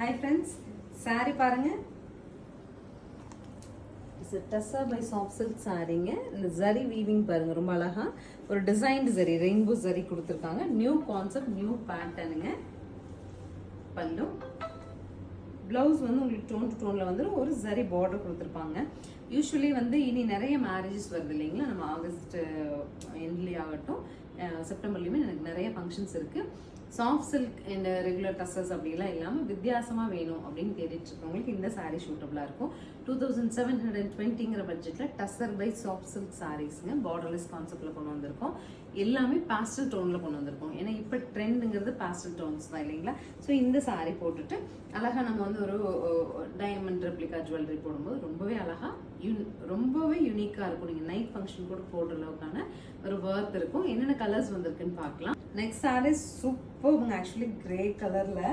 Hi friends, saree பாருங்க. It's a Tessa by Soft Silk சாரீங்க. இந்த zari weaving பாருங்க ரொம்ப அழகா ஒரு designed zari rainbow zari கொடுத்திருக்காங்க. நியூ கான்செப்ட் நியூ பேட்டர்னுங்க. பல்லு ப்ளவுஸ் வந்து உங்களுக்கு டோன் டு டோன்ல வந்து ஒரு zari border கொடுத்திருப்பாங்க. யூசுவலி வந்து இனி நிறைய மேரேஜஸ் வருது இல்லைங்களா, நம்ம ஆகஸ்ட் எண்ட்லி ஆகட்டும் செப்டம்பர்லயுமே எனக்கு நிறைய ஃபங்க்ஷன்ஸ் இருக்கு. சாஃப்ட் சில்க் அண்ட் ரெகுலர் டசர்ஸ் அப்படிலாம் இல்லாமல் வித்தியாசமாக வேணும் அப்படின்னு தேடிட்டு இருக்கவங்களுக்கு இந்த சாரீ சூட்டபுளாக இருக்கும். 2720ங்கிற பட்ஜெட்டில் டசர் பை சாஃப்ட் சில்க் சாரீஸுங்க. பார்டர்லெஸ் கான்செப்டில் கொண்டு வந்திருக்கோம். எல்லாமே பாஸ்டல் டோனில் கொண்டு வந்திருக்கோம். ஏன்னா இப்போ ட்ரெண்டுங்கிறது பாஸ்டல் டோன்ஸ் தான் இல்லைங்களா. ஸோ இந்த சாரீ போட்டுட்டு அழகாக நம்ம வந்து ஒரு டைமண்ட் ரெப்ளிகா ஜுவல்லரி போடும்போது ரொம்பவே யூனிக்காக இருக்கும். நீங்கள் நைட் ஃபங்க்ஷன் கூட போடுற அளவுக்கான ஒரு ஒர்த் இருக்கும். என்னென்ன கலர்ஸ் வந்திருக்குன்னு பார்க்கலாம். நெக்ஸ்ட் சாரீ சூப்பர்ங்க. ஆக்சுவலி கிரே கலரில்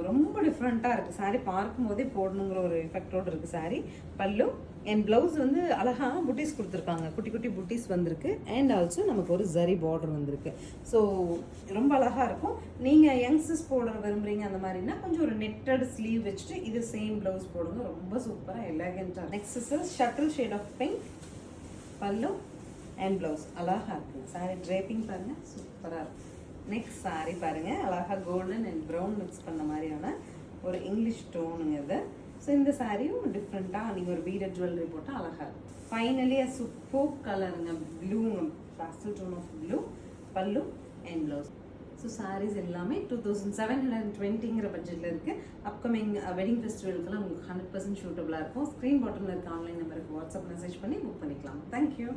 ரொம்ப டிஃப்ரெண்ட்டாக இருக்குது. சாரீ பார்க்கும் போதே போடணுங்கிற ஒரு எஃபெக்டோடு இருக்குது சாரீ. பல்லு அண்ட் ப்ளவுஸ் வந்து அழகாக புட்டிஸ் கொடுத்துருக்காங்க. குட்டி குட்டி புட்டிஸ் வந்திருக்கு. அண்ட் ஆல்சோ நமக்கு ஒரு ஜரி பார்டர் வந்திருக்கு. ஸோ ரொம்ப அழகாக இருக்கும். நீங்கள் யங்ஸ்டர்ஸ் போட விரும்புகிறீங்க அந்த மாதிரினா கொஞ்சம் ஒரு நெட்டட் ஸ்லீவ் வச்சுட்டு இது சேம் ப்ளவுஸ் போடுங்க. ரொம்ப சூப்பராக எலகெண்ட்டாக. Next is shuttle shade of pink. Pallu and blouse அழகாக இருக்குது. சாரீ ட்ரேப்பிங் பாருங்கள் சூப்பராக இருக்குது. நெக்ஸ்ட் சாரீ பாருங்கள் அழகாக கோல்டன் அண்ட் ப்ரௌன் மிக்ஸ் பண்ண மாதிரியான ஒரு இங்கிலீஷ் டோனுங்க இது. ஸோ இந்த சாரியும் டிஃப்ரெண்ட்டாக நீங்கள் ஒரு பீடட் ஜுவல்லரி போட்டால் அழகாக இருக்கும். ஃபைனலி சூப்பர் கலருங்க. ப்ளூங்க, பாஸ்டல் டோன் ஆஃப் ப்ளூ. பல்லு அண்ட் ப்ளவுஸ். ஸோ சாரீஸ் எல்லாமே 2720ங்கிற பட்ஜெட்டில் இருக்குது. அப்கமிங் வெட்டிங் ஃபெஸ்டிவலுக்குலாம் உங்களுக்கு 100% ஷூட்டபுளாக இருக்கும். ஸ்க்ரீன் பாட்டமில் இருக்க ஆன்லைன் நம்பருக்கு வாட்ஸ்அப் மெசேஜ் பண்ணி புக் பண்ணிக்கலாம். தேங்க்யூ.